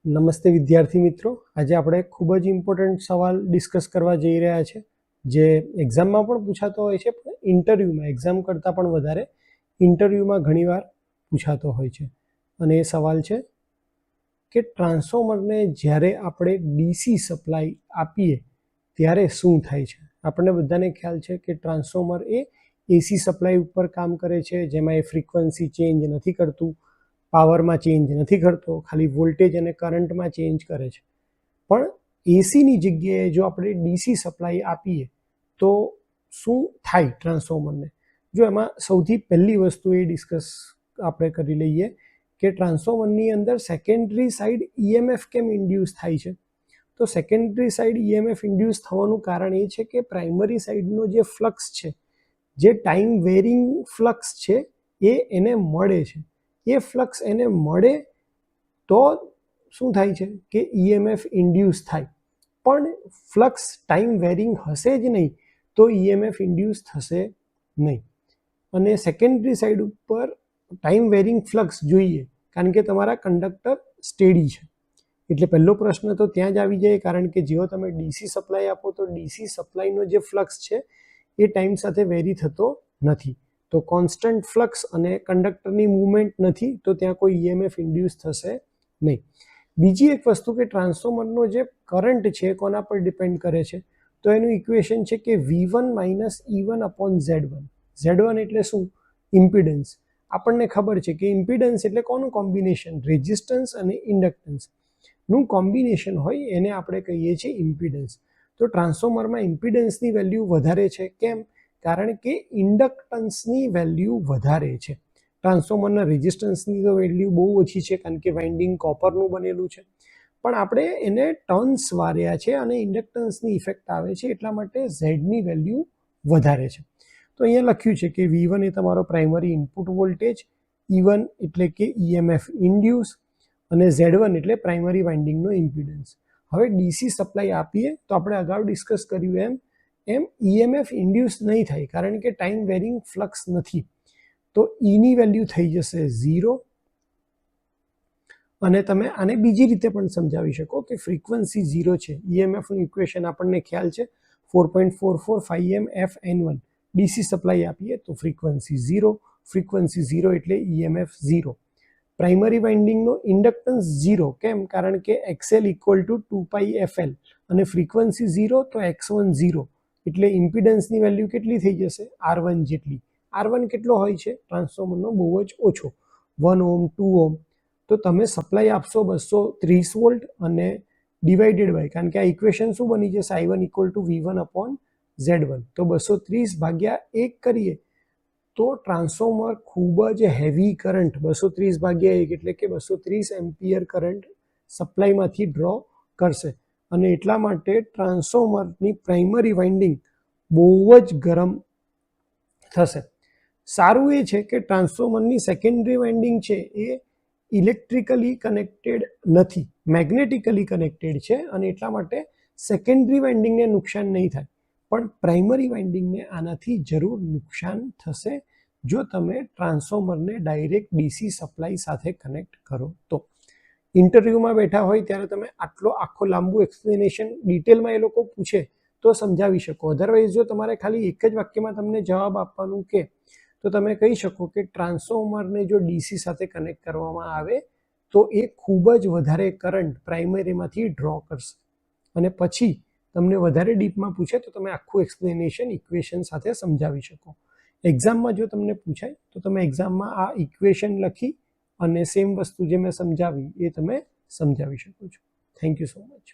નમસ્તે વિદ્યાર્થી મિત્રો, આજે આપણે ખૂબ જ ઇમ્પોર્ટન્ટ સવાલ ડિસ્કસ કરવા જઈ રહ્યા છે જે એક્ઝામમાં પણ પૂછાતો હોય છે, પણ ઇન્ટરવ્યૂમાં એક્ઝામ કરતાં પણ વધારે ઇન્ટરવ્યૂમાં ઘણીવાર પૂછાતો હોય છે. અને એ સવાલ છે કે ટ્રાન્સફોર્મરને જ્યારે આપણે ડીસી સપ્લાય આપીએ ત્યારે શું થાય છે. આપણને બધાને ખ્યાલ છે કે ટ્રાન્સફોર્મર એ એસી સપ્લાય ઉપર કામ કરે છે, જેમાં એ ફ્રીક્વન્સી ચેન્જ નથી કરતું, પાવરમાં ચેન્જ નથી કરતો, ખાલી વોલ્ટેજ અને કરંટમાં ચેન્જ કરે છે. પણ એસીની જગ્યાએ જો આપણે ડીસી સપ્લાય આપીએ તો શું થાય ટ્રાન્સફોર્મરને. જો એમાં સૌથી પહેલી વસ્તુ એ ડિસ્કસ આપણે કરી લઈએ કે ટ્રાન્સફોર્મરની અંદર સેકન્ડરી સાઈડ ઈએમએફ કેમ ઇન્ડ્યુસ થાય છે. તો સેકન્ડરી સાઈડ ઈએમએફ ઇન્ડ્યુસ થવાનું કારણ એ છે કે પ્રાઇમરી સાઈડનો જે ફ્લક્સ છે, જે ટાઈમ વેરિંગ ફ્લક્સ છે, એ એને મળે છે. એ ફ્લક્સ એને મળે તો શું થાય છે કે ઈએમએફ ઇન્ડ્યુસ થાય. પણ ફ્લક્સ ટાઈમ વેરિંગ હશે જ નહીં તો ઈએમએફ ઇન્ડ્યુસ થશે નહીં. અને સેકન્ડરી સાઈડ ઉપર ટાઈમ વેરિંગ ફ્લક્સ જોઈએ, કારણ કે તમારા કંડક્ટર સ્ટેડી છે. એટલે પહેલો પ્રશ્ન તો ત્યાં જ આવી જાય, કારણ કે જેવો તમે ડીસી સપ્લાય આપો તો ડીસી સપ્લાયનો જે ફ્લક્સ છે એ ટાઈમ સાથે વેરી થતો નથી. તો કોન્સ્ટન્ટ ફ્લક્સ અને કંડક્ટરની મૂવમેન્ટ નથી તો ત્યાં કોઈ ઈએમએફ ઇન્ડ્યુસ થશે નહીં. બીજી એક વસ્તુ કે ટ્રાન્સફોર્મરનો જે કરંટ છે કોના પર ડિપેન્ડ કરે છે, તો એનું ઇક્વેશન છે કે V1 - E1 upon Z1. Z1 એટલે શું? ઇમ્પિડન્સ. આપણને ખબર છે કે ઇમ્પિડન્સ એટલે કોનું કોમ્બિનેશન? રેઝિસ્ટન્સ અને ઇન્ડક્ટન્સનું કોમ્બિનેશન હોય એને આપણે કહીએ છીએ ઇમ્પિડન્સ. તો ટ્રાન્સફોર્મરમાં ઇમ્પિડન્સની વેલ્યુ વધારે છે. કેમ? કારણ કે ઇન્ડક્ટન્સની વેલ્યુ વધારે છે. ટ્રાન્સફોર્મરના રેઝિસ્ટન્સની તો વેલ્યુ બહુ ઓછી છે, કારણ કે વાઇન્ડિંગ કોપરનું બનેલું છે. પણ આપણે એને ટર્ન્સ વાર્યા છે અને ઇન્ડક્ટન્સની ઇફેક્ટ આવે છે, એટલા માટે ઝેડની વેલ્યુ વધારે છે. તો અહીંયા લખ્યું છે કે V1 એ તમારો પ્રાઇમરી ઇનપુટ વોલ્ટેજ, E1 એટલે કે ઈએમએફ ઇન્ડ્યુસ અને Z1 એટલે પ્રાઇમરી વાઇન્ડિંગનો ઇમ્પિડન્સ. હવે ડીસી સપ્લાય આપીએ તો આપણે અગાઉ ડિસ્કસ કર્યું એમ ઈએમએફ ઇન્ડ્યુસ નહીં થાય, કારણ કે ટાઈમ વેરિંગ ફ્લક્સ નથી. તો ઈની વેલ્યુ થઈ જશે 0. અને તમે આને બીજી રીતે પણ સમજાવી શકો કે ફ્રીક્વન્સી 0 છે. ઈએમએફનું ઇક્વેશન આપણને ખ્યાલ છે 4.44 FN1. ડીસી સપ્લાય આપીએ તો ફ્રીક્વન્સી 0. ફ્રીક્વન્સી 0 એટલે ઈએમએફ 0. Primary વાઇન્ડિંગનો inductance 0. કેમ? કારણ કે XL = 2πfL અને ફ્રીક્વન્સી 0 તો X1 0. એટલે ઇમ્પિડન્સની વેલ્યુ કેટલી થઈ જશે? R1 જેટલી. R1 કેટલો હોય છે ટ્રાન્સફોર્મરનો? બહુ જ ઓછો, 1 ઓહ્મ 2 ઓહ્મ. તો તમે સપ્લાય આપશો 230 વોલ્ટ અને ડિવાઇડેડ બાય, કારણ કે આ ઇક્વેશન શું બની જશે? I1 = V1 upon Z1. તો 230 ભાગ્યા 1 કરીએ તો ટ્રાન્સફોર્મર ખૂબ જ હેવી કરંટ, 230 ભાગ્યા 1 એટલે કે 230 એમ્પિયર કરંટ સપ્લાયમાંથી ડ્રો કરશે. અને એટલા માટે ટ્રાન્સફોર્મરની પ્રાઇમરી વાઇન્ડિંગ બહુ જ ગરમ થશે. સારું એ છે કે ટ્રાન્સફોર્મરની સેકન્ડરી વાઇન્ડિંગ છે એ ઇલેક્ટ્રિકલી કનેક્ટેડ નથી, મેગ્નેટિકલી કનેક્ટેડ છે, અને એટલા માટે સેકન્ડરી વાઇન્ડિંગને નુકસાન નહીં થાય. પણ પ્રાઇમરી વાઇન્ડિંગને આનાથી જરૂર નુકસાન થશે જો તમે ટ્રાન્સફોર્મરને ડાયરેક્ટ ડીસી સપ્લાય સાથે કનેક્ટ કરો તો. ઇન્ટરવ્યૂમાં બેઠા હોય ત્યારે તમે આખો લાંબુ એક્સપ્લેનેશન ડિટેલમાં એ લોકો પૂછે તો સમજાવી શકો. અધરવાઇઝ જો તમારે ખાલી એક જ વાક્યમાં તમને જવાબ આપવાનું કે તો તમે કહી શકો કે ટ્રાન્સફોર્મરને જો ડીસી સાથે કનેક્ટ કરવામાં આવે તો એ ખૂબ જ વધારે કરંટ પ્રાઇમરીમાંથી ડ્રો કરશે. અને પછી તમને વધારે ડીપમાં પૂછે તો તમે આખું એક્સપ્લેનેશન ઇક્વેશન સાથે સમજાવી શકો. એક્ઝામમાં જો તમને પૂછાય તો તમે એક્ઝામમાં આ ઇક્વેશન લખી અને સેમ વસ્તુ જે મેં સમજાવી એ તમે સમજાવી શકો છો. Thank you so much.